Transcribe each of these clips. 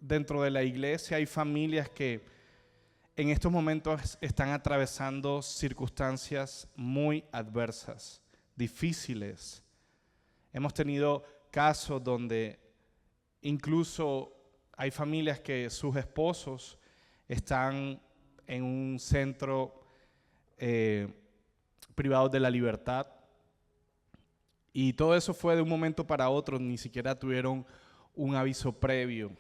dentro de la iglesia hay familias que en estos momentos están atravesando circunstancias muy adversas, difíciles. Hemos tenido casos donde incluso hay familias que sus esposos están en un centro privado de la libertad. Y todo eso fue de un momento para otro, ni siquiera tuvieron un aviso previo.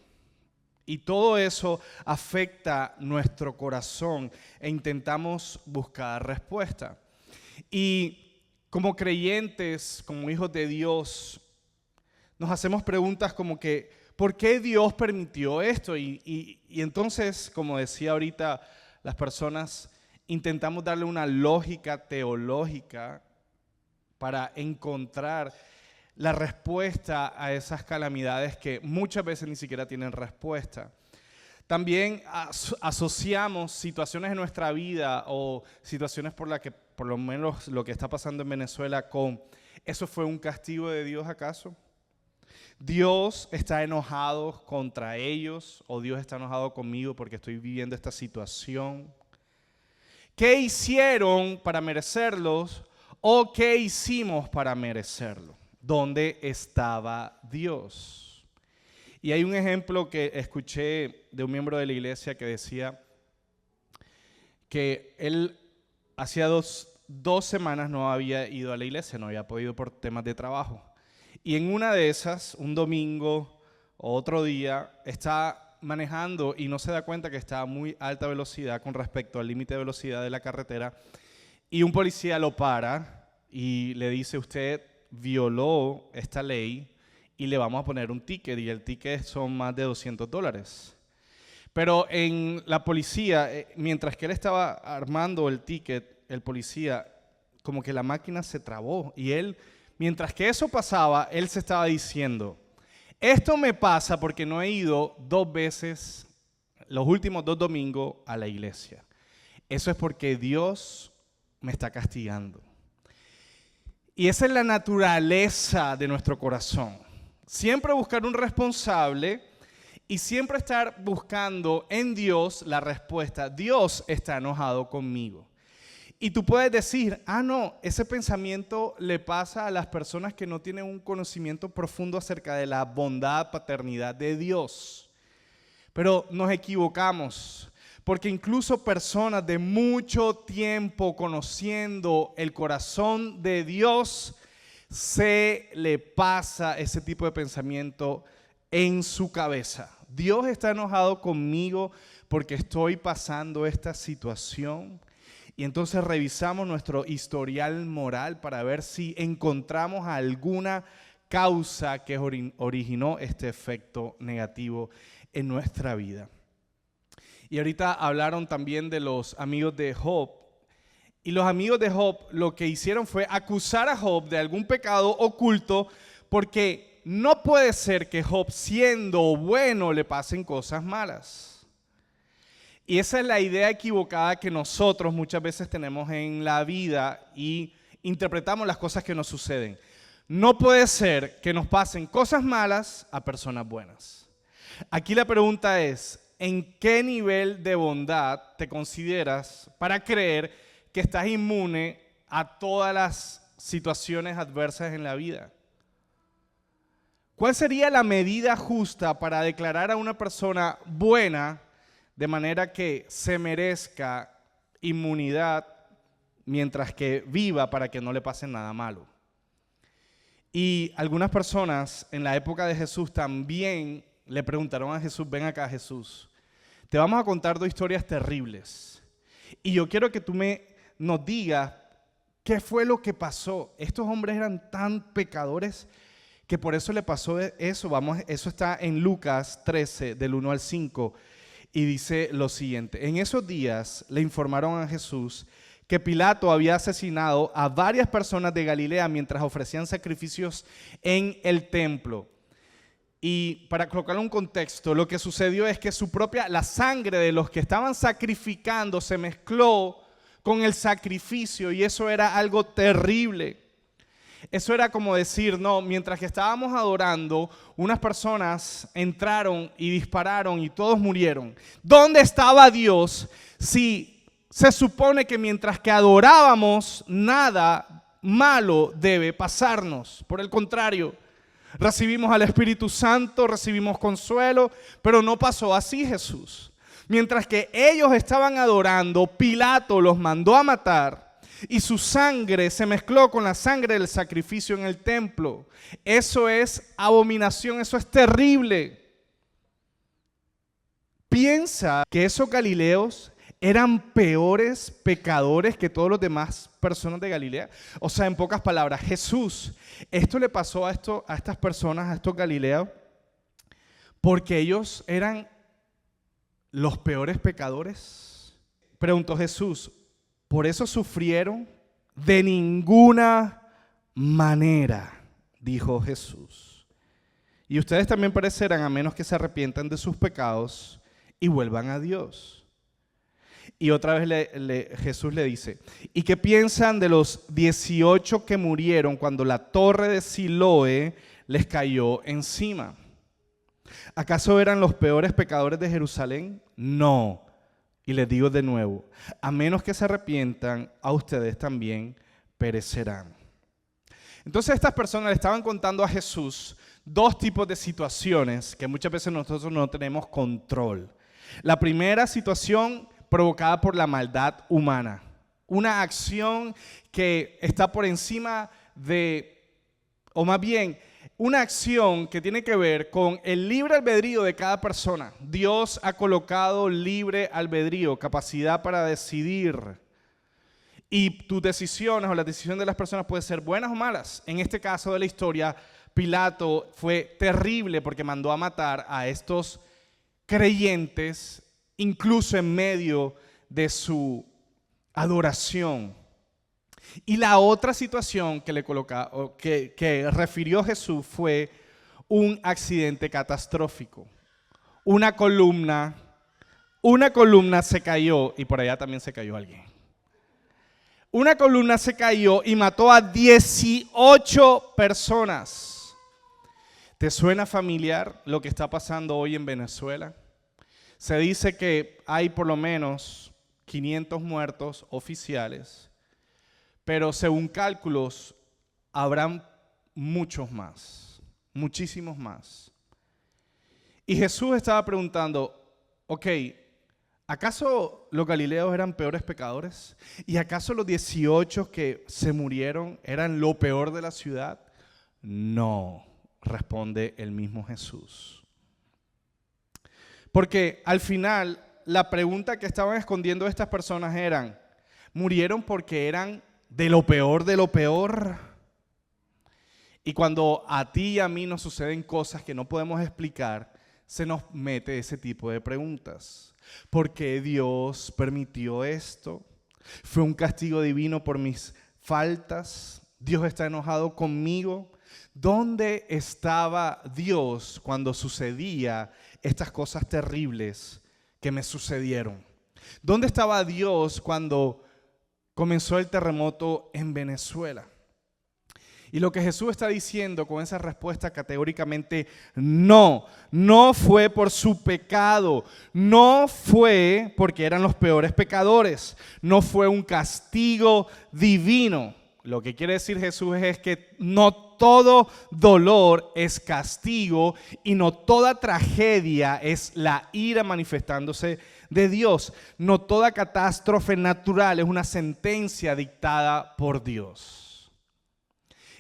Y todo eso afecta nuestro corazón e intentamos buscar respuesta. Y como creyentes, como hijos de Dios, nos hacemos preguntas como que, ¿por qué Dios permitió esto? Y entonces, como decía ahorita, las personas intentamos darle una lógica teológica para encontrar la respuesta a esas calamidades que muchas veces ni siquiera tienen respuesta. También asociamos situaciones en nuestra vida o situaciones por las que, por lo menos lo que está pasando en Venezuela, con ¿eso fue un castigo de Dios acaso? ¿Dios está enojado contra ellos o Dios está enojado conmigo porque estoy viviendo esta situación? ¿Qué hicieron para merecerlos o qué hicimos para merecerlo? ¿Dónde estaba Dios? Y hay un ejemplo que escuché de un miembro de la iglesia que decía que él hacía dos semanas no había ido a la iglesia, no había podido por temas de trabajo. Y en una de esas, un domingo o otro día, está manejando y no se da cuenta que está a muy alta velocidad con respecto al límite de velocidad de la carretera. Y un policía lo para y le dice, usted violó esta ley y le vamos a poner un ticket. Y el ticket son más de $200. Pero en la policía, mientras que él estaba armando el ticket, el policía, como que la máquina se trabó. Y él, mientras que eso pasaba, él se estaba diciendo, esto me pasa porque no he ido 2 veces, los últimos 2 domingos, a la iglesia. Eso es porque Dios me está castigando. Y esa es la naturaleza de nuestro corazón. Siempre buscar un responsable y siempre estar buscando en Dios la respuesta. Dios está enojado conmigo. Y tú puedes decir, no, ese pensamiento le pasa a las personas que no tienen un conocimiento profundo acerca de la bondad, paternidad de Dios. Pero nos equivocamos. Porque incluso personas de mucho tiempo conociendo el corazón de Dios, se le pasa ese tipo de pensamiento en su cabeza. Dios está enojado conmigo porque estoy pasando esta situación. Y entonces revisamos nuestro historial moral para ver si encontramos alguna causa que originó este efecto negativo en nuestra vida. Y ahorita hablaron también de los amigos de Job. Y los amigos de Job lo que hicieron fue acusar a Job de algún pecado oculto, porque no puede ser que Job, siendo bueno, le pasen cosas malas. Y esa es la idea equivocada que nosotros muchas veces tenemos en la vida y interpretamos las cosas que nos suceden. No puede ser que nos pasen cosas malas a personas buenas. Aquí la pregunta es, ¿en qué nivel de bondad te consideras para creer que estás inmune a todas las situaciones adversas en la vida? ¿Cuál sería la medida justa para declarar a una persona buena de manera que se merezca inmunidad mientras que viva para que no le pase nada malo? Y algunas personas en la época de Jesús también le preguntaron a Jesús, ven acá Jesús, te vamos a contar 2 historias terribles. Y yo quiero que tú nos digas qué fue lo que pasó. Estos hombres eran tan pecadores que por eso le pasó eso. Eso está en Lucas 13, del 1 al 5. Y dice lo siguiente, en esos días le informaron a Jesús que Pilato había asesinado a varias personas de Galilea mientras ofrecían sacrificios en el templo. Y para colocarle un contexto, lo que sucedió es que la sangre de los que estaban sacrificando se mezcló con el sacrificio y eso era algo terrible. Eso era como decir, no, mientras que estábamos adorando, unas personas entraron y dispararon y todos murieron. ¿Dónde estaba Dios si se supone que mientras que adorábamos, nada malo debe pasarnos? Por el contrario, recibimos al Espíritu Santo, recibimos consuelo, pero no pasó así Jesús. Mientras que ellos estaban adorando, Pilato los mandó a matar y su sangre se mezcló con la sangre del sacrificio en el templo. Eso es abominación, eso es terrible. Piensa que esos galileos eran peores pecadores que todos los demás personas de Galilea. O sea, en pocas palabras, Jesús, esto le pasó a estas personas, a estos galileos, porque ellos eran los peores pecadores. Preguntó Jesús, ¿por eso sufrieron? De ninguna manera, dijo Jesús. Y ustedes también perecerán a menos que se arrepientan de sus pecados y vuelvan a Dios. Y otra vez Jesús le dice, ¿y qué piensan de los 18 que murieron cuando la torre de Siloé les cayó encima? ¿Acaso eran los peores pecadores de Jerusalén? No. Y les digo de nuevo, a menos que se arrepientan, a ustedes también perecerán. Entonces estas personas le estaban contando a Jesús dos tipos de situaciones que muchas veces nosotros no tenemos control. La primera situación provocada por la maldad humana, una acción que está por encima o más bien, una acción que tiene que ver con el libre albedrío de cada persona. Dios ha colocado libre albedrío, capacidad para decidir. Y tus decisiones o las decisiones de las personas pueden ser buenas o malas. En este caso de la historia, Pilato fue terrible porque mandó a matar a estos creyentes, incluso en medio de su adoración. Y la otra situación que refirió Jesús fue un accidente catastrófico. Una columna se cayó y por allá también se cayó alguien. Una columna se cayó y mató a 18 personas. ¿Te suena familiar lo que está pasando hoy en Venezuela? Se dice que hay por lo menos 500 muertos oficiales, pero según cálculos habrán muchos más, muchísimos más. Y Jesús estaba preguntando, ok, ¿acaso los galileos eran peores pecadores? ¿Y acaso los 18 que se murieron eran lo peor de la ciudad? No, responde el mismo Jesús. Porque al final, la pregunta que estaban escondiendo estas personas eran, ¿murieron porque eran de lo peor de lo peor? Y cuando a ti y a mí nos suceden cosas que no podemos explicar, se nos mete ese tipo de preguntas. ¿Por qué Dios permitió esto? ¿Fue un castigo divino por mis faltas? ¿Dios está enojado conmigo? ¿Dónde estaba Dios cuando sucedía estas cosas terribles que me sucedieron? ¿Dónde estaba Dios cuando comenzó el terremoto en Venezuela? Y lo que Jesús está diciendo con esa respuesta categóricamente, no fue por su pecado, no fue porque eran los peores pecadores, no fue un castigo divino. Lo que quiere decir Jesús es que no todo dolor es castigo y no toda tragedia es la ira manifestándose de Dios. No toda catástrofe natural es una sentencia dictada por Dios.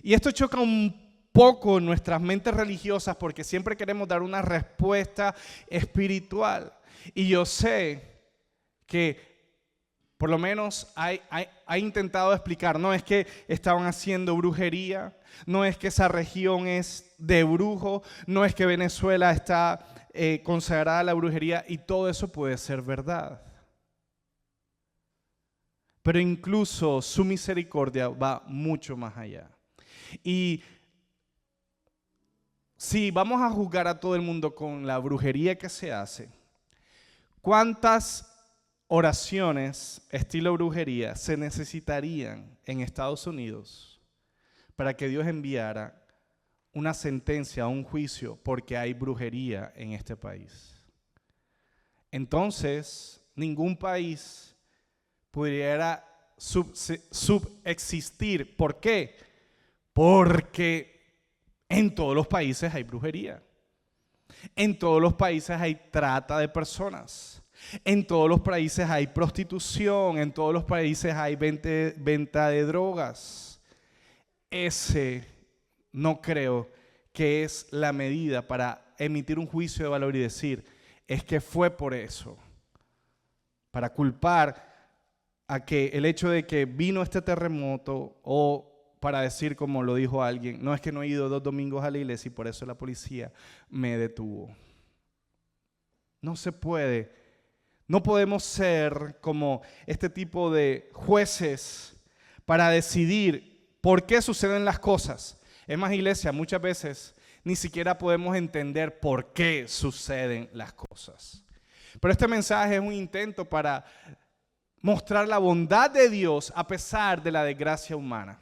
Y esto choca un poco en nuestras mentes religiosas porque siempre queremos dar una respuesta espiritual. Y yo sé que por lo menos ha intentado explicar, no es que estaban haciendo brujería, no es que esa región es de brujo, no es que Venezuela está consagrada a la brujería y todo eso puede ser verdad. Pero incluso su misericordia va mucho más allá. Y si vamos a juzgar a todo el mundo con la brujería que se hace, ¿cuántas oraciones estilo brujería se necesitarían en Estados Unidos para que Dios enviara una sentencia, un juicio, porque hay brujería en este país. Entonces, ningún país pudiera subsistir. ¿Por qué? Porque en todos los países hay brujería. En todos los países hay trata de personas. En todos los países hay prostitución. En todos los países hay venta de drogas. Ese no creo que es la medida para emitir un juicio de valor y decir, es que fue por eso. Para culpar a que el hecho de que vino este terremoto, o para decir como lo dijo alguien, no, es que no he ido 2 domingos a la iglesia y por eso la policía me detuvo. No se puede. No podemos ser como este tipo de jueces para decidir por qué suceden las cosas. Es más, iglesia, muchas veces ni siquiera podemos entender por qué suceden las cosas. Pero este mensaje es un intento para mostrar la bondad de Dios a pesar de la desgracia humana.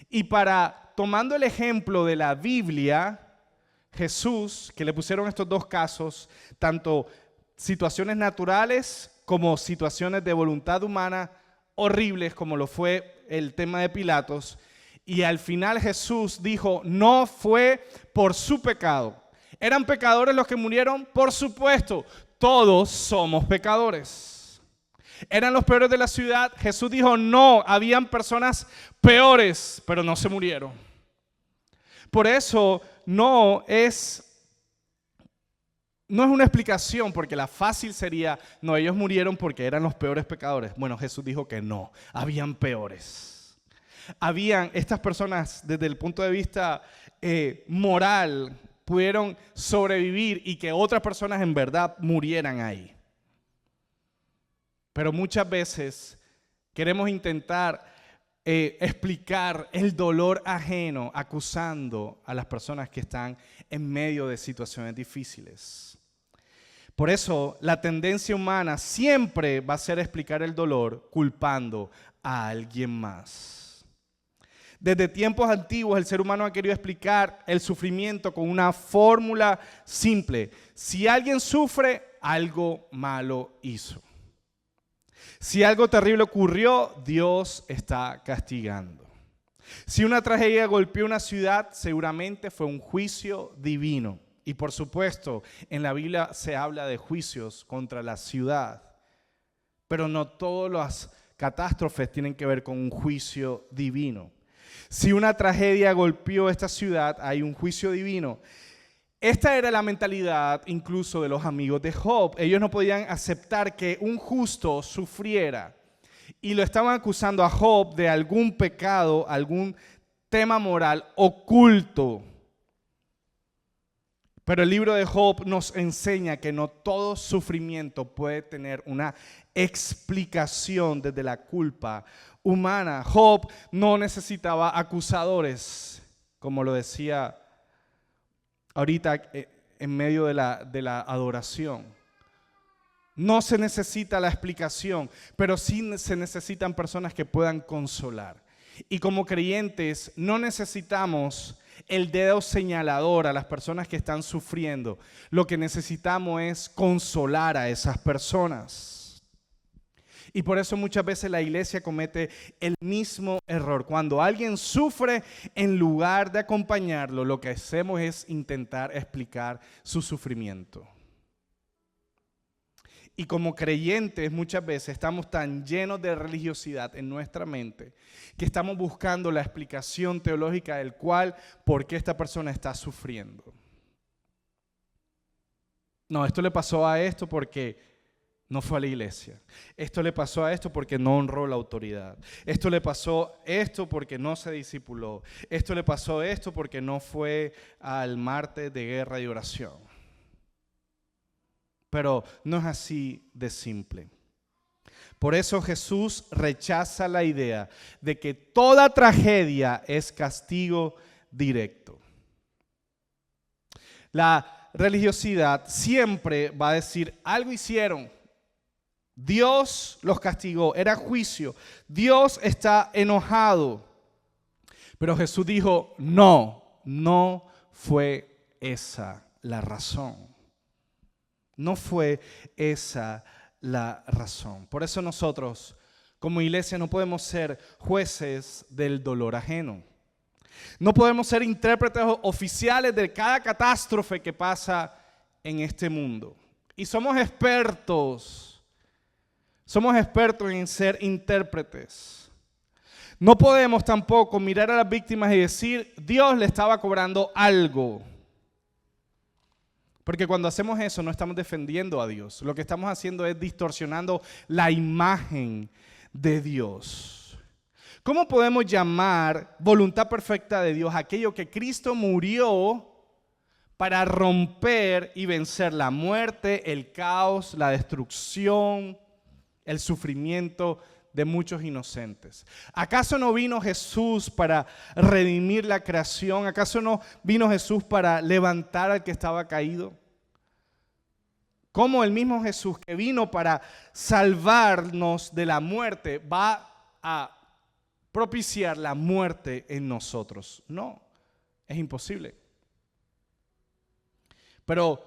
Y para, tomando el ejemplo de la Biblia, Jesús, que le pusieron estos 2 casos, tanto situaciones naturales como situaciones de voluntad humana horribles, como lo fue el tema de Pilatos, y al final Jesús dijo, no fue por su pecado. ¿Eran pecadores los que murieron? Por supuesto, todos somos pecadores. ¿Eran los peores de la ciudad? Jesús dijo, no, habían personas peores, pero no se murieron. Por eso no es una explicación, porque la fácil sería, no, ellos murieron porque eran los peores pecadores. Bueno, Jesús dijo que no, habían peores. Habían estas personas desde el punto de vista moral, pudieron sobrevivir y que otras personas en verdad murieran ahí. Pero muchas veces queremos intentar explicar el dolor ajeno acusando a las personas que están en medio de situaciones difíciles. Por eso la tendencia humana siempre va a ser explicar el dolor culpando a alguien más. Desde tiempos antiguos el ser humano ha querido explicar el sufrimiento con una fórmula simple. Si alguien sufre, algo malo hizo. Si algo terrible ocurrió, Dios está castigando. Si una tragedia golpeó una ciudad, seguramente fue un juicio divino. Y por supuesto, en la Biblia se habla de juicios contra la ciudad. Pero no todas las catástrofes tienen que ver con un juicio divino. Si una tragedia golpeó esta ciudad, hay un juicio divino. Esta era la mentalidad incluso de los amigos de Job. Ellos no podían aceptar que un justo sufriera. Y lo estaban acusando a Job de algún pecado, algún tema moral oculto. Pero el libro de Job nos enseña que no todo sufrimiento puede tener una explicación desde la culpa humana. Job no necesitaba acusadores, como lo decía ahorita en medio de la adoración. No se necesita la explicación, pero sí se necesitan personas que puedan consolar. Y como creyentes no necesitamos el dedo señalador a las personas que están sufriendo. Lo que necesitamos es consolar a esas personas. Y por eso muchas veces la iglesia comete el mismo error. Cuando alguien sufre, en lugar de acompañarlo, lo que hacemos es intentar explicar su sufrimiento. Y como creyentes muchas veces estamos tan llenos de religiosidad en nuestra mente que estamos buscando la explicación teológica del cual, por qué esta persona está sufriendo. No, esto le pasó a esto porque no fue a la iglesia. Esto le pasó a esto porque no honró la autoridad. Esto le pasó esto porque no se discipuló. Esto le pasó esto porque no fue al martes de guerra y oración. Pero no es así de simple. Por eso Jesús rechaza la idea de que toda tragedia es castigo directo. La religiosidad siempre va a decir, algo hicieron, Dios los castigó, era juicio, Dios está enojado. Pero Jesús dijo, no fue esa la razón. No fue esa la razón. Por eso nosotros, como iglesia, no podemos ser jueces del dolor ajeno. No podemos ser intérpretes oficiales de cada catástrofe que pasa en este mundo. Y somos expertos en ser intérpretes. No podemos tampoco mirar a las víctimas y decir, Dios le estaba cobrando algo. Porque cuando hacemos eso no estamos defendiendo a Dios. Lo que estamos haciendo es distorsionando la imagen de Dios. ¿Cómo podemos llamar voluntad perfecta de Dios aquello que Cristo murió para romper y vencer la muerte, el caos, la destrucción, el sufrimiento de muchos inocentes? ¿Acaso no vino Jesús para redimir la creación? ¿Acaso no vino Jesús para levantar al que estaba caído? ¿Cómo el mismo Jesús que vino para salvarnos de la muerte va a propiciar la muerte en nosotros? No, es imposible. Pero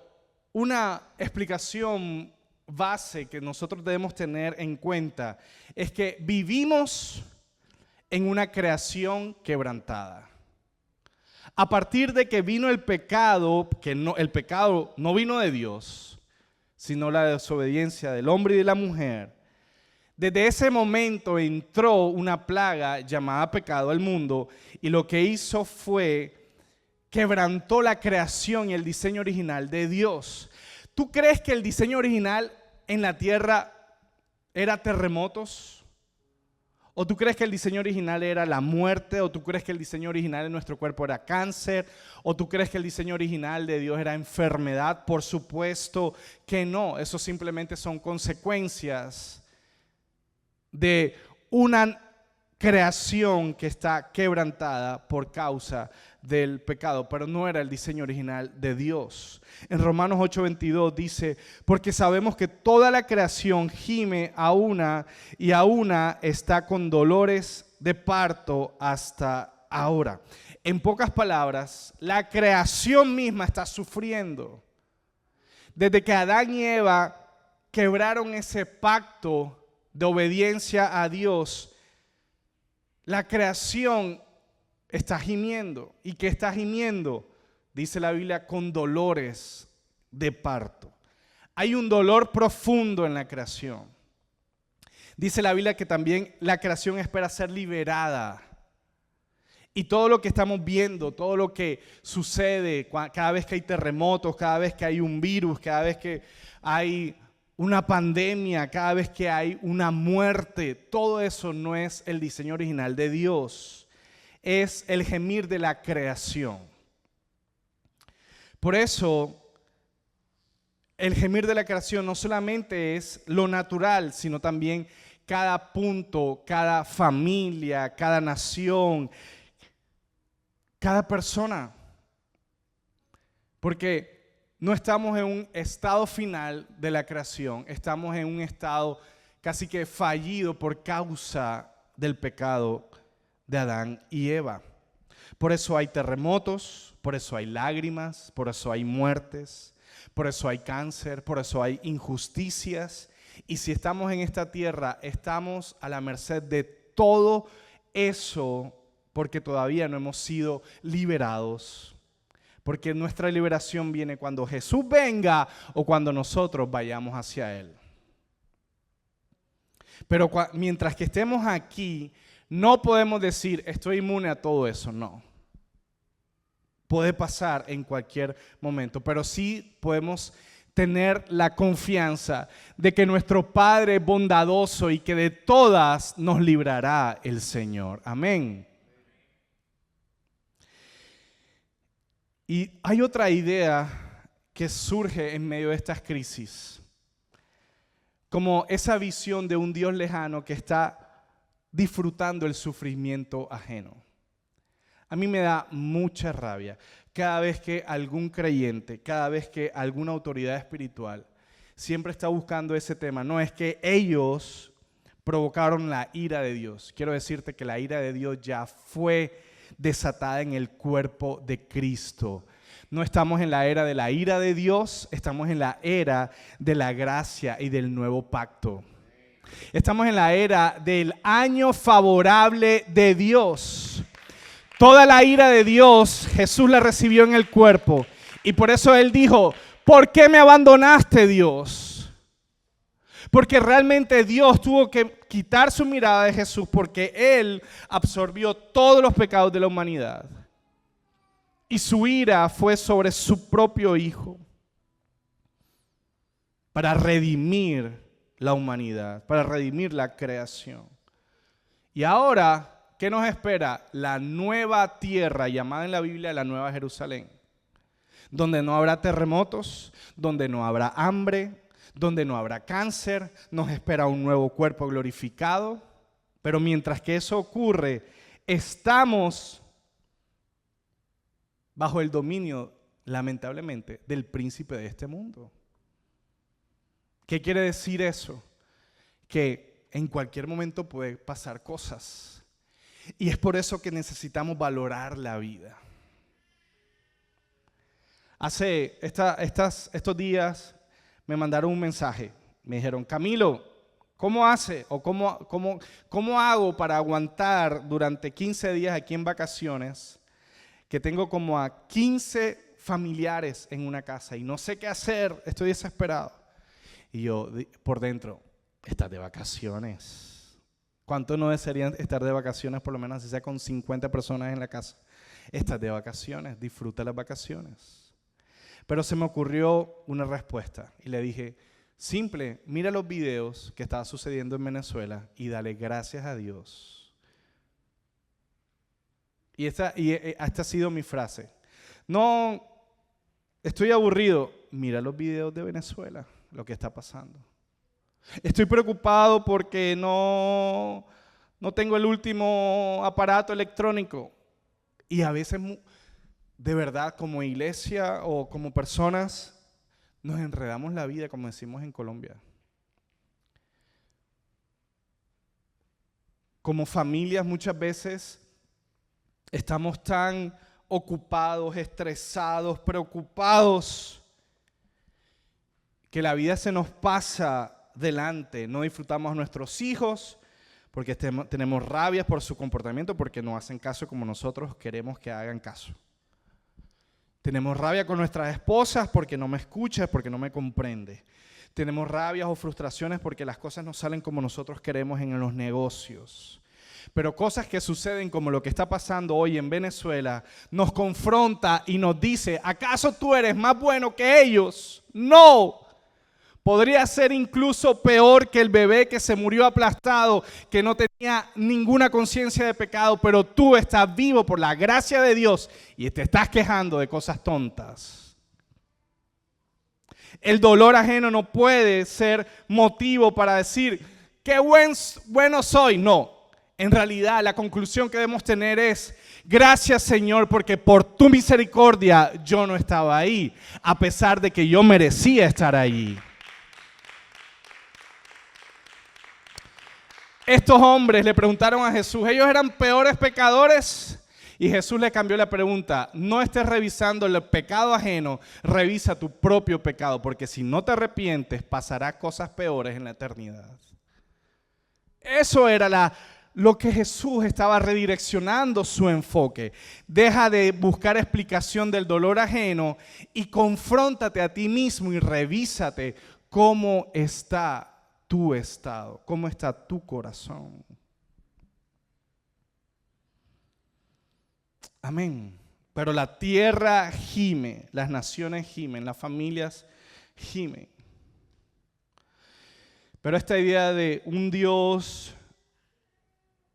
una explicación base que nosotros debemos tener en cuenta es que vivimos en una creación quebrantada. A partir de que vino el pecado, el pecado no vino de Dios, sino la desobediencia del hombre y de la mujer. Desde ese momento entró una plaga llamada pecado al mundo y lo que hizo fue quebrantó la creación y el diseño original de Dios. ¿Tú crees que el diseño original en la tierra era terremotos? ¿O tú crees que el diseño original era la muerte? ¿O tú crees que el diseño original de nuestro cuerpo era cáncer? ¿O tú crees que el diseño original de Dios era enfermedad? Por supuesto que no. Eso simplemente son consecuencias de una creación que está quebrantada por causa del pecado, pero no era el diseño original de Dios. En Romanos 8:22 dice, porque sabemos que toda la creación gime a una y a una está con dolores de parto hasta ahora. En pocas palabras, la creación misma está sufriendo. Desde que Adán y Eva quebraron ese pacto de obediencia a Dios, la creación está gimiendo. ¿Y qué está gimiendo? Dice la Biblia, con dolores de parto. Hay un dolor profundo en la creación. Dice la Biblia que también la creación espera ser liberada. Y todo lo que estamos viendo, todo lo que sucede, cada vez que hay terremotos, cada vez que hay un virus, cada vez que hay una pandemia, cada vez que hay una muerte, todo eso no es el diseño original de Dios. Es el gemir de la creación. Por eso, el gemir de la creación no solamente es lo natural, sino también cada punto, cada familia, cada nación, cada persona. Porque no estamos en un estado final de la creación, estamos en un estado casi que fallido por causa del pecado de Adán y Eva. Por eso hay terremotos, por eso hay lágrimas, por eso hay muertes, por eso hay cáncer, por eso hay injusticias. Y si estamos en esta tierra, estamos a la merced de todo eso porque todavía no hemos sido liberados. Porque nuestra liberación viene cuando Jesús venga o cuando nosotros vayamos hacia Él. Pero mientras que estemos aquí, no podemos decir, estoy inmune a todo eso, no. Puede pasar en cualquier momento, pero sí podemos tener la confianza de que nuestro Padre es bondadoso y que de todas nos librará el Señor. Amén. Y hay otra idea que surge en medio de estas crisis, como esa visión de un Dios lejano que está disfrutando el sufrimiento ajeno. A mí me da mucha rabia cada vez que algún creyente, cada vez que alguna autoridad espiritual siempre está buscando ese tema. No es que ellos provocaron la ira de Dios. Quiero decirte que la ira de Dios ya fue desatada en el cuerpo de Cristo. No estamos en la era de la ira de Dios, estamos en la era de la gracia y del nuevo pacto. Estamos en la era del año favorable de Dios. Toda la ira de Dios, Jesús la recibió en el cuerpo. Y por eso Él dijo, ¿por qué me abandonaste, Dios? Porque realmente Dios tuvo que quitar su mirada de Jesús porque Él absorbió todos los pecados de la humanidad. Y su ira fue sobre su propio Hijo para redimir la humanidad, para redimir la creación. Y ahora, ¿qué nos espera? La nueva tierra, llamada en la Biblia la Nueva Jerusalén, donde no habrá terremotos, donde no habrá hambre, donde no habrá cáncer, nos espera un nuevo cuerpo glorificado. Pero mientras que eso ocurre, estamos bajo el dominio, lamentablemente, del príncipe de este mundo. ¿Qué quiere decir eso? Que en cualquier momento puede pasar cosas. Y es por eso que necesitamos valorar la vida. Estos días me mandaron un mensaje. Me dijeron, Camilo, ¿cómo hace o cómo hago para aguantar durante 15 días aquí en vacaciones que tengo como a 15 familiares en una casa y no sé qué hacer, estoy desesperado? Y yo por dentro, estás de vacaciones. ¿Cuánto no desearían estar de vacaciones, por lo menos si sea con 50 personas en la casa? Estás de vacaciones, disfruta las vacaciones. Pero se me ocurrió una respuesta y le dije, simple, mira los videos que estaba sucediendo en Venezuela y dale gracias a Dios. Y esta ha sido mi frase. No, estoy aburrido, mira los videos de Venezuela, lo que está pasando. Estoy preocupado porque no tengo el último aparato electrónico. Y a veces, de verdad, como iglesia o como personas, nos enredamos la vida, como decimos en Colombia. Como familias muchas veces estamos tan ocupados, estresados, preocupados, que la vida se nos pasa delante. No disfrutamos a nuestros hijos porque tenemos rabia por su comportamiento, porque no hacen caso como nosotros queremos que hagan caso. Tenemos rabia con nuestras esposas porque no me escucha, porque no me comprende. Tenemos rabias o frustraciones porque las cosas no salen como nosotros queremos en los negocios. Pero cosas que suceden como lo que está pasando hoy en Venezuela nos confronta y nos dice, ¿acaso tú eres más bueno que ellos? No. Podría ser incluso peor que el bebé que se murió aplastado, que no tenía ninguna conciencia de pecado, pero tú estás vivo por la gracia de Dios y te estás quejando de cosas tontas. El dolor ajeno no puede ser motivo para decir, qué bueno soy. No, en realidad la conclusión que debemos tener es, gracias Señor, porque por tu misericordia yo no estaba ahí, a pesar de que yo merecía estar ahí. Estos hombres le preguntaron a Jesús, ¿ellos eran peores pecadores? Y Jesús le cambió la pregunta, no estés revisando el pecado ajeno, revisa tu propio pecado, porque si no te arrepientes, pasará cosas peores en la eternidad. Eso era lo que Jesús estaba redireccionando su enfoque. Deja de buscar explicación del dolor ajeno y confróntate a ti mismo y revísate cómo está tu estado, cómo está tu corazón. Amén. Pero la tierra gime, las naciones gimen, las familias gimen. Pero esta idea de un Dios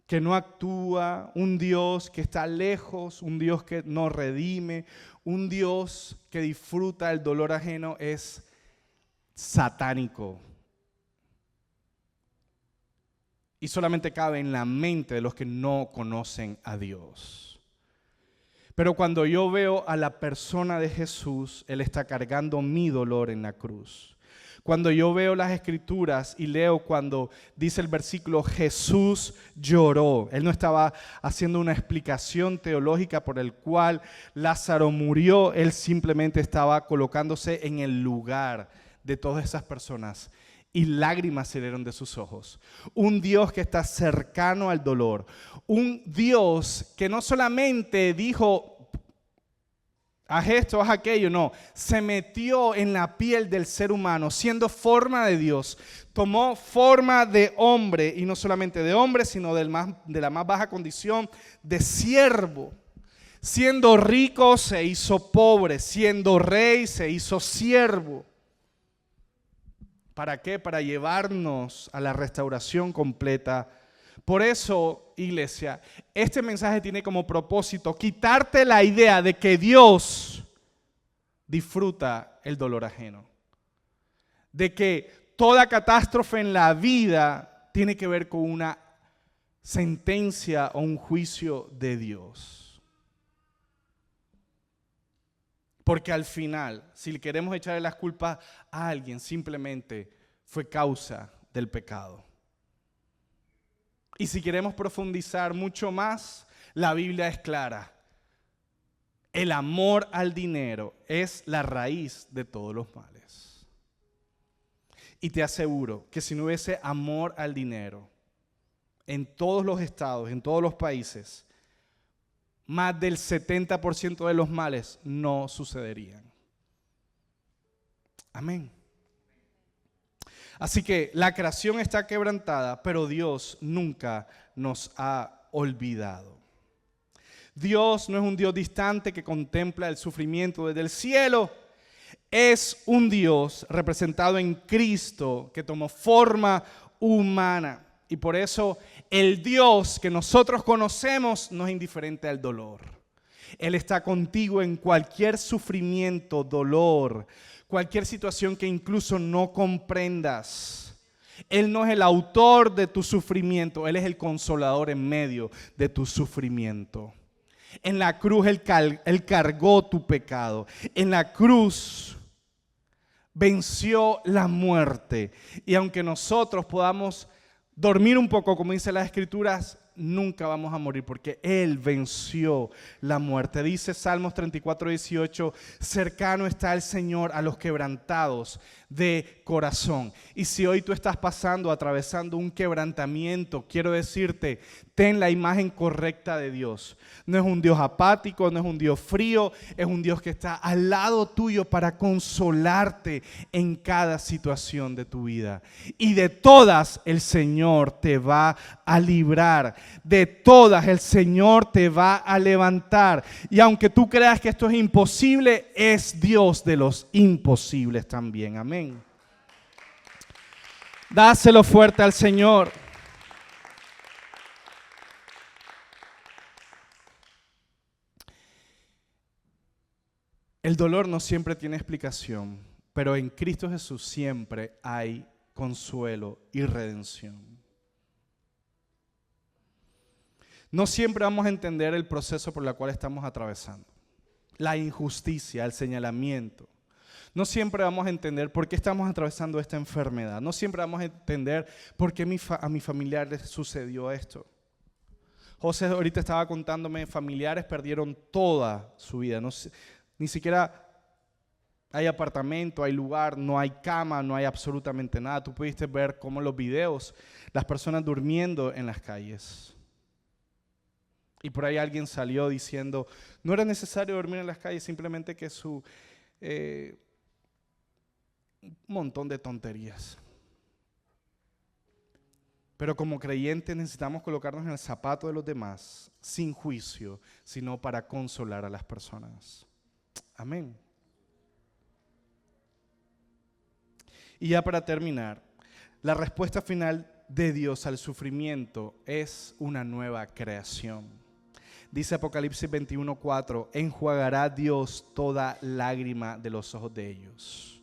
que no actúa, un Dios que está lejos, un Dios que no redime, un Dios que disfruta el dolor ajeno es satánico. Y solamente cabe en la mente de los que no conocen a Dios. Pero cuando yo veo a la persona de Jesús, Él está cargando mi dolor en la cruz. Cuando yo veo las escrituras y leo cuando dice el versículo Jesús lloró, él no estaba haciendo una explicación teológica por el cual Lázaro murió, él simplemente estaba colocándose en el lugar de todas esas personas y lágrimas salieron de sus ojos. Un Dios que está cercano al dolor, un Dios que no solamente dijo haz esto, haz aquello, no, se metió en la piel del ser humano, siendo forma de Dios, tomó forma de hombre, y no solamente de hombre, sino de la más baja condición, de siervo. Siendo rico se hizo pobre, siendo rey se hizo siervo. ¿Para qué? Para llevarnos a la restauración completa. Por eso, iglesia, este mensaje tiene como propósito quitarte la idea de que Dios disfruta el dolor ajeno. De que toda catástrofe en la vida tiene que ver con una sentencia o un juicio de Dios. Porque al final, si queremos echarle las culpas a alguien, simplemente fue causa del pecado. Y si queremos profundizar mucho más, la Biblia es clara. El amor al dinero es la raíz de todos los males. Y te aseguro que si no hubiese amor al dinero, en todos los estados, en todos los países, más del 70% de los males no sucederían. Amén. Así que la creación está quebrantada, pero Dios nunca nos ha olvidado. Dios no es un Dios distante que contempla el sufrimiento desde el cielo. Es un Dios representado en Cristo que tomó forma humana. Y por eso el Dios que nosotros conocemos no es indiferente al dolor. Él está contigo en cualquier sufrimiento, dolor, cualquier situación que incluso no comprendas. Él no es el autor de tu sufrimiento, Él es el consolador en medio de tu sufrimiento. En la cruz Él cargó tu pecado. En la cruz venció la muerte. Y aunque nosotros podamos dormir un poco, como dice las Escrituras, nunca vamos a morir porque Él venció la muerte. Dice Salmos 34:18, cercano está el Señor a los quebrantados de corazón. Y si hoy tú estás atravesando un quebrantamiento, quiero decirte, ten la imagen correcta de Dios. No es un Dios apático, no es un Dios frío, es un Dios que está al lado tuyo para consolarte en cada situación de tu vida. Y de todas el Señor te va a librar. De todas el Señor te va a levantar. Y aunque tú creas que esto es imposible, es Dios de los imposibles también. Amén. Dáselo fuerte al Señor. El dolor no siempre tiene explicación, pero en Cristo Jesús siempre hay consuelo y redención. No siempre vamos a entender el proceso por el cual estamos atravesando. La injusticia, el señalamiento. No siempre vamos a entender por qué estamos atravesando esta enfermedad. No siempre vamos a entender por qué a mi familiar le sucedió esto. José ahorita estaba contándome, familiares perdieron toda su vida. Ni siquiera hay apartamento, hay lugar, no hay cama, no hay absolutamente nada. Tú pudiste ver cómo en los videos, las personas durmiendo en las calles. Y por ahí alguien salió diciendo, no era necesario dormir en las calles, simplemente que un montón de tonterías. Pero como creyentes necesitamos colocarnos en el zapato de los demás, sin juicio, sino para consolar a las personas. Amén. Y ya para terminar, la respuesta final de Dios al sufrimiento es una nueva creación. Dice Apocalipsis 21:4, enjuagará Dios toda lágrima de los ojos de ellos.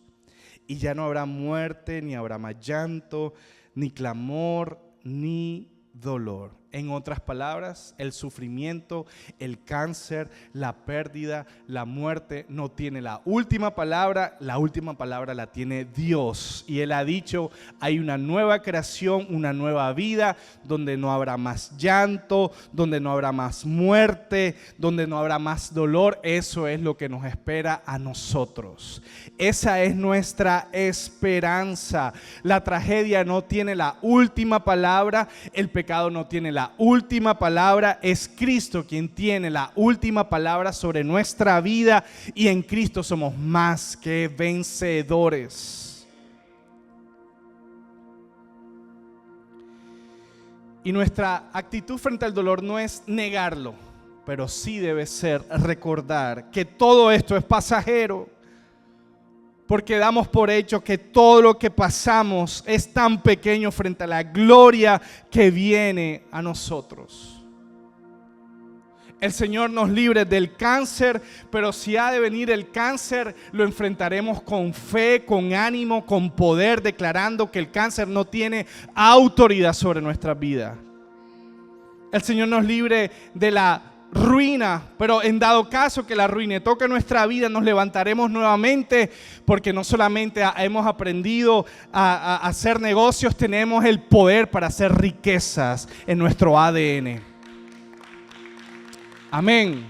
Y ya no habrá muerte, ni habrá más llanto, ni clamor, ni dolor. En otras palabras, el sufrimiento, el cáncer, la pérdida, la muerte no tiene la última palabra la tiene Dios. Y Él ha dicho, hay una nueva creación, una nueva vida, donde no habrá más llanto, donde no habrá más muerte, donde no habrá más dolor. Eso es lo que nos espera a nosotros. Esa es nuestra esperanza. La tragedia no tiene la última palabra, el pecado no tiene la última palabra, es Cristo quien tiene la última palabra sobre nuestra vida, y en Cristo somos más que vencedores. Y nuestra actitud frente al dolor no es negarlo, pero sí debe ser recordar que todo esto es pasajero. Porque damos por hecho que todo lo que pasamos es tan pequeño frente a la gloria que viene a nosotros. El Señor nos libre del cáncer, pero si ha de venir el cáncer, lo enfrentaremos con fe, con ánimo, con poder, declarando que el cáncer no tiene autoridad sobre nuestra vida. El Señor nos libre de la ruina, pero en dado caso que la ruina toque nuestra vida, nos levantaremos nuevamente, porque no solamente hemos aprendido a hacer negocios, tenemos el poder para hacer riquezas en nuestro ADN. Amén.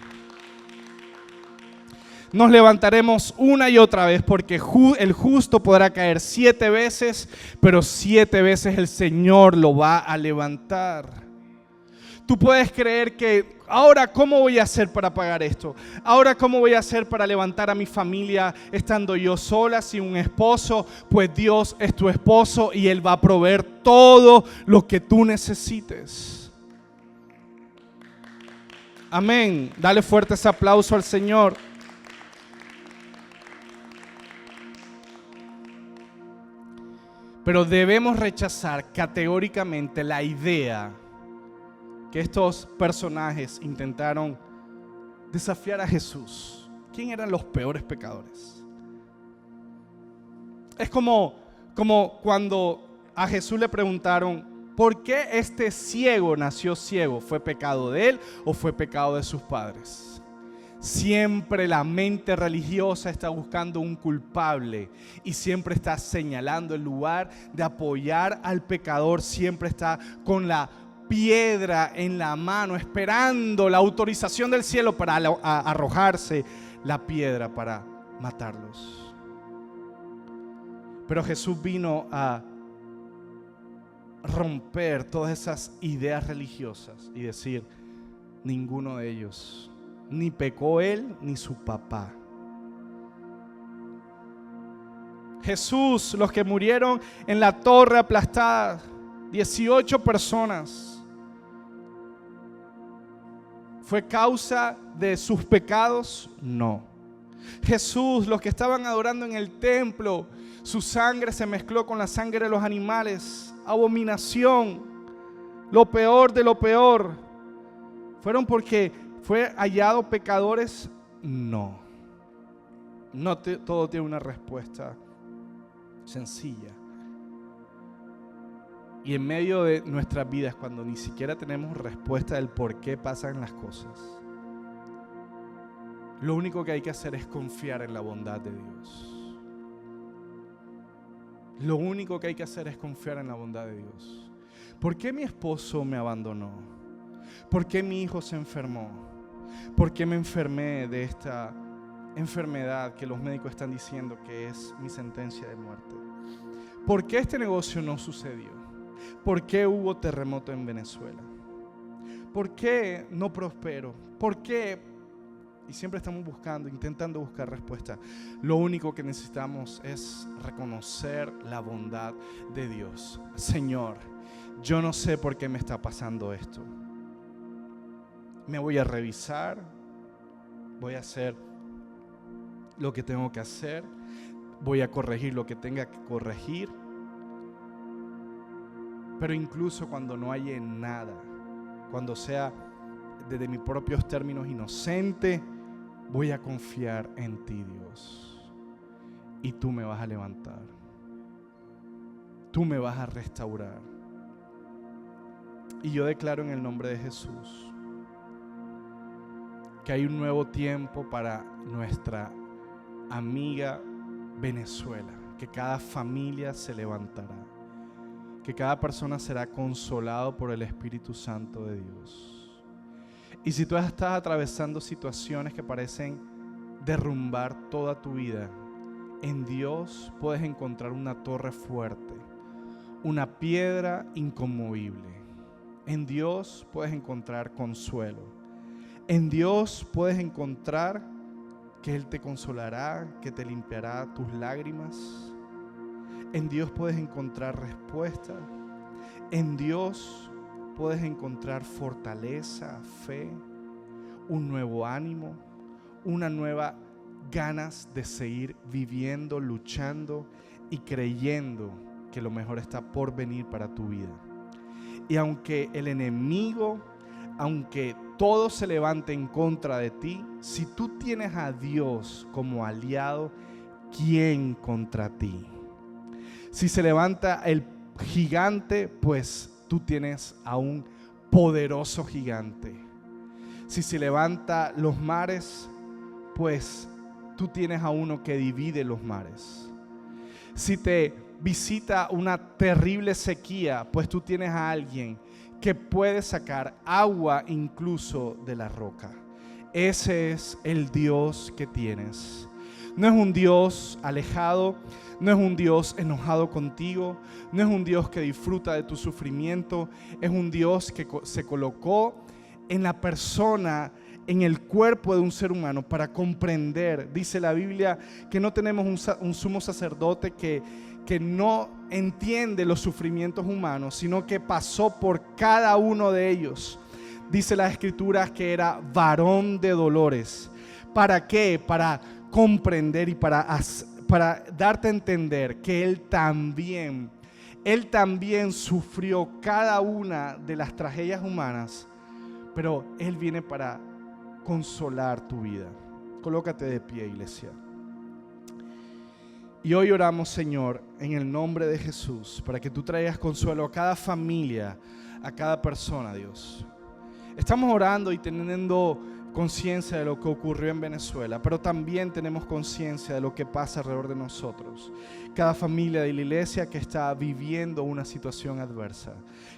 Nos levantaremos una y otra vez, porque el justo podrá caer 7 veces, pero 7 veces el Señor lo va a levantar. Tú puedes creer que ahora ¿cómo voy a hacer para pagar esto? Ahora ¿cómo voy a hacer para levantar a mi familia estando yo sola, sin un esposo? Pues Dios es tu esposo y Él va a proveer todo lo que tú necesites. Amén. Dale fuerte ese aplauso al Señor. Pero debemos rechazar categóricamente la idea que estos personajes intentaron desafiar a Jesús. ¿Quién eran los peores pecadores? Es como cuando a Jesús le preguntaron, ¿por qué este ciego nació ciego? ¿Fue pecado de él o fue pecado de sus padres? Siempre la mente religiosa está buscando un culpable y siempre está señalando el lugar de apoyar al pecador. Siempre está con la piedra en la mano, esperando la autorización del cielo para arrojarse la piedra para matarlos. Pero Jesús vino a romper todas esas ideas religiosas y decir, ninguno de ellos, ni pecó él ni su papá. Jesús, los que murieron en la torre aplastada, 18 personas, ¿fue causa de sus pecados? No. Jesús, los que estaban adorando en el templo, su sangre se mezcló con la sangre de los animales. Abominación, lo peor de lo peor. ¿Fueron porque fue hallado pecadores? No. No todo tiene una respuesta sencilla. Y en medio de nuestras vidas, cuando ni siquiera tenemos respuesta del por qué pasan las cosas, lo único que hay que hacer es confiar en la bondad de Dios. Lo único que hay que hacer es confiar en la bondad de Dios. ¿Por qué mi esposo me abandonó? ¿Por qué mi hijo se enfermó? ¿Por qué me enfermé de esta enfermedad que los médicos están diciendo que es mi sentencia de muerte? ¿Por qué este negocio no sucedió? ¿Por qué hubo terremoto en Venezuela? ¿Por qué no prospero? ¿Por qué? Y siempre estamos intentando buscar respuesta. Lo único que necesitamos es reconocer la bondad de Dios. Señor, yo no sé por qué me está pasando esto. Me voy a revisar, voy a hacer lo que tengo que hacer, voy a corregir lo que tenga que corregir. Pero incluso cuando no haya nada, cuando sea desde mis propios términos inocente, voy a confiar en ti, Dios. Y tú me vas a levantar. Tú me vas a restaurar. Y yo declaro en el nombre de Jesús que hay un nuevo tiempo para nuestra amiga Venezuela, que cada familia se levantará, que cada persona será consolado por el Espíritu Santo de Dios. Y si tú estás atravesando situaciones que parecen derrumbar toda tu vida, en Dios puedes encontrar una torre fuerte, una piedra inconmovible. En Dios puedes encontrar consuelo. En Dios puedes encontrar que Él te consolará, que te limpiará tus lágrimas. En Dios puedes encontrar respuesta. En Dios puedes encontrar fortaleza, fe, un nuevo ánimo, una nueva ganas de seguir viviendo, luchando y creyendo que lo mejor está por venir para tu vida. Y aunque el enemigo, aunque todo se levante en contra de ti, si tú tienes a Dios como aliado, ¿quién contra ti? Si se levanta el gigante, pues tú tienes a un poderoso gigante. Si se levanta los mares, pues tú tienes a uno que divide los mares. Si te visita una terrible sequía, pues tú tienes a alguien que puede sacar agua incluso de la roca. Ese es el Dios que tienes. No es un Dios alejado, no es un Dios enojado contigo, no es un Dios que disfruta de tu sufrimiento, es un Dios que se colocó en la persona, en el cuerpo de un ser humano para comprender. Dice la Biblia que no tenemos un sumo sacerdote que no entiende los sufrimientos humanos, sino que pasó por cada uno de ellos. Dice la Escritura que era varón de dolores. ¿Para qué? Para comprender y para darte a entender que Él también sufrió cada una de las tragedias humanas, pero Él viene para consolar tu vida. Colócate de pie, iglesia. Y hoy oramos, Señor, en el nombre de Jesús, para que tú traigas consuelo a cada familia, a cada persona, Dios. Estamos orando y teniendo conciencia de lo que ocurrió en Venezuela, pero también tenemos conciencia de lo que pasa alrededor de nosotros. Cada familia de la iglesia que está viviendo una situación adversa,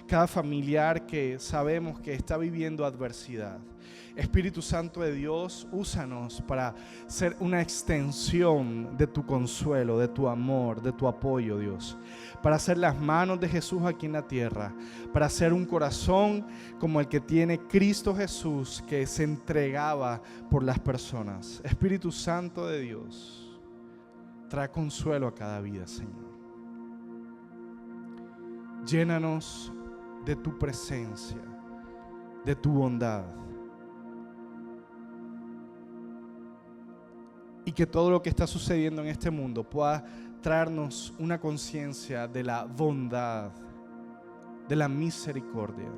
cada familiar que sabemos que está viviendo adversidad. Espíritu Santo de Dios, úsanos para ser una extensión de tu consuelo, de tu amor, de tu apoyo, Dios. Para ser las manos de Jesús aquí en la tierra, para ser un corazón como el que tiene Cristo Jesús, que se entregaba por las personas. Espíritu Santo de Dios, trae consuelo a cada vida, Señor. Llénanos de tu presencia, de tu bondad. Y que todo lo que está sucediendo en este mundo pueda traernos una conciencia de la bondad, de la misericordia.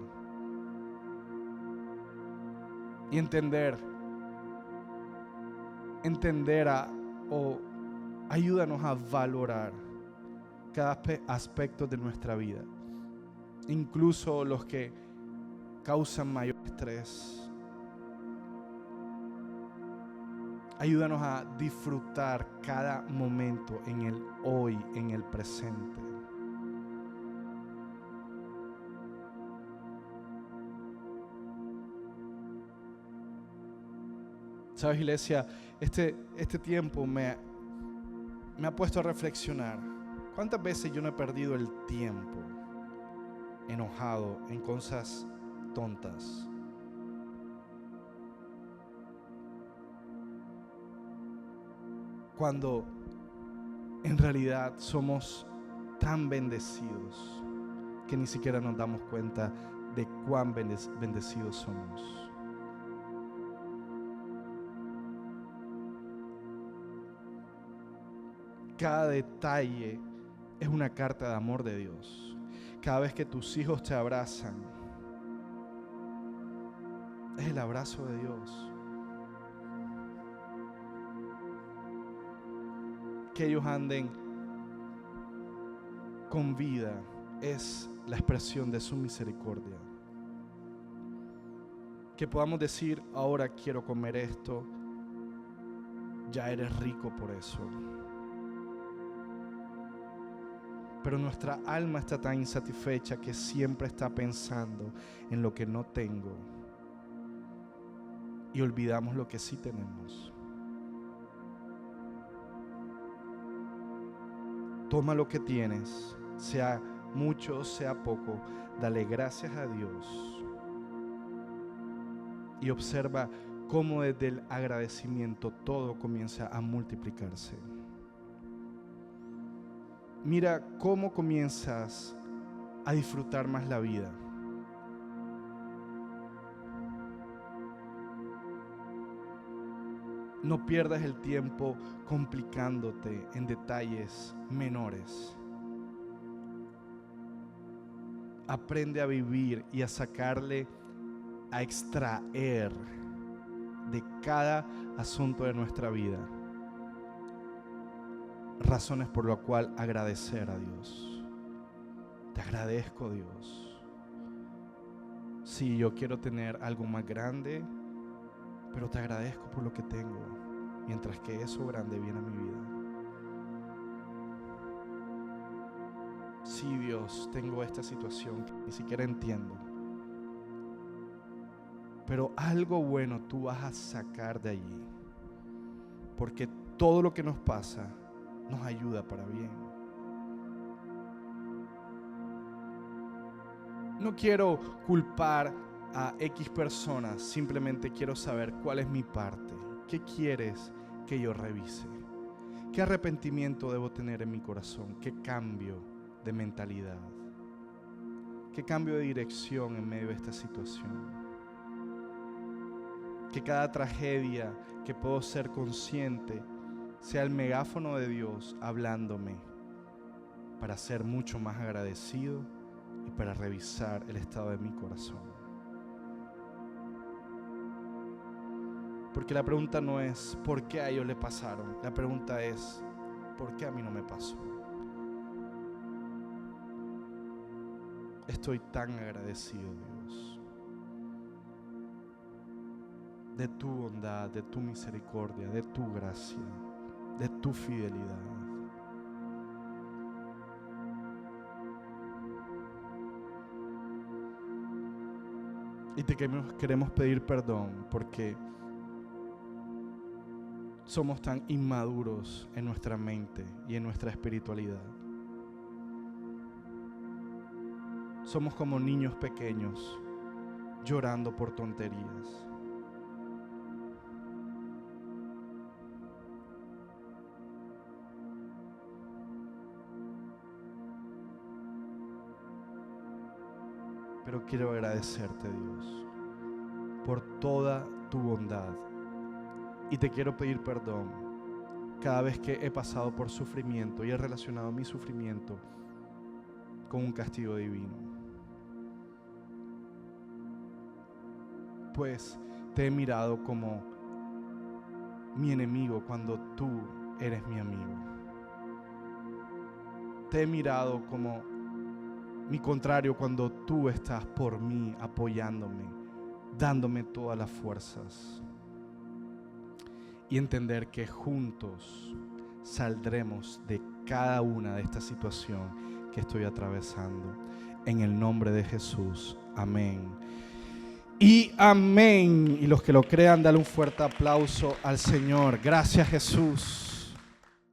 Y ayúdanos a valorar cada aspecto de nuestra vida, incluso los que causan mayor estrés. Ayúdanos a disfrutar cada momento en el hoy, en el presente. Sabes, iglesia, este tiempo me ha puesto a reflexionar. ¿Cuántas veces yo no he perdido el tiempo enojado en cosas tontas? Cuando en realidad somos tan bendecidos que ni siquiera nos damos cuenta de cuán bendecidos somos. Cada detalle es una carta de amor de Dios. Cada vez que tus hijos te abrazan, es el abrazo de Dios. Que ellos anden con vida es la expresión de su misericordia. Que podamos decir, ahora quiero comer esto, ya eres rico por eso. Pero nuestra alma está tan insatisfecha que siempre está pensando en lo que no tengo y olvidamos lo que sí tenemos. Toma lo que tienes, sea mucho o sea poco, dale gracias a Dios y observa cómo desde el agradecimiento todo comienza a multiplicarse. Mira cómo comienzas a disfrutar más la vida. No pierdas el tiempo complicándote en detalles menores. Aprende a vivir y a sacarle, a extraer de cada asunto de nuestra vida razones por las cuales agradecer a Dios. Te agradezco, Dios. Sí, yo quiero tener algo más grande, pero te agradezco por lo que tengo, mientras que eso grande viene a mi vida. Sí, Dios, tengo esta situación que ni siquiera entiendo, pero algo bueno tú vas a sacar de allí, porque todo lo que nos pasa nos ayuda para bien. No quiero culpar a X personas, simplemente quiero saber cuál es mi parte. ¿Qué quieres que yo revise? ¿Qué arrepentimiento debo tener en mi corazón? ¿Qué cambio de mentalidad? ¿Qué cambio de dirección en medio de esta situación? Que cada tragedia que puedo ser consciente sea el megáfono de Dios hablándome para ser mucho más agradecido y para revisar el estado de mi corazón. Porque la pregunta no es ¿por qué a ellos le pasaron? La pregunta es ¿por qué a mí no me pasó? Estoy tan agradecido, Dios, de tu bondad, de tu misericordia, de tu gracia, de tu fidelidad. Y te queremos pedir perdón porque somos tan inmaduros en nuestra mente y en nuestra espiritualidad. Somos como niños pequeños llorando por tonterías. Pero quiero agradecerte, Dios, por toda tu bondad. Y te quiero pedir perdón cada vez que he pasado por sufrimiento y he relacionado mi sufrimiento con un castigo divino. Pues te he mirado como mi enemigo cuando tú eres mi amigo. Te he mirado como mi contrario cuando tú estás por mí, apoyándome, dándome todas las fuerzas. Y entender que juntos saldremos de cada una de esta situación que estoy atravesando. En el nombre de Jesús. Amén. Y amén. Y los que lo crean, dale un fuerte aplauso al Señor. Gracias, Jesús.